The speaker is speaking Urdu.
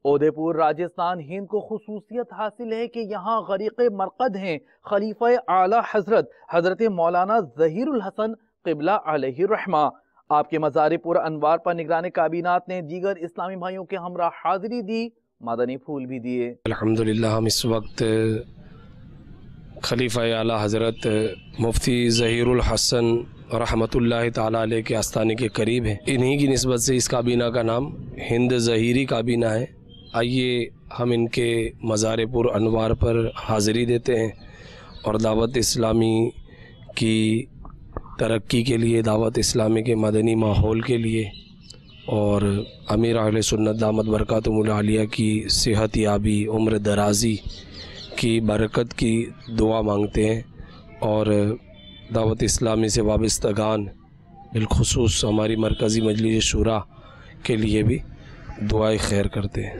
اودے پور راجستھان ہند کو خصوصیت حاصل ہے کہ یہاں غریق مرقد ہیں خلیفہ اعلی حضرت حضرت مولانا ظہیر الحسن قبلہ علیہ الرحمہ۔ آپ کے مزار پر انوار پر نگران کابینات نے دیگر اسلامی بھائیوں کے ہمراہ حاضری دی، مدنی پھول بھی دیے۔ الحمدللہ ہم اس وقت خلیفہ اعلی حضرت مفتی ظہیر الحسن رحمۃ اللہ تعالیٰ علیہ کے آستانے کے قریب ہیں۔ انہی کی نسبت سے اس کابینہ کا نام ہند ظہیری کابینہ ہے۔ آئیے ہم ان کے مزار پر انوار پر حاضری دیتے ہیں اور دعوت اسلامی کی ترقی کے لیے، دعوت اسلامی کے مدنی ماحول کے لیے اور امیر اہل سنت دامت برکاتہم العالیہ کی صحت یابی، عمر درازی کی برکت کی دعا مانگتے ہیں، اور دعوت اسلامی سے وابستگان بالخصوص ہماری مرکزی مجلس شورا کے لیے بھی دعائے خیر کرتے ہیں۔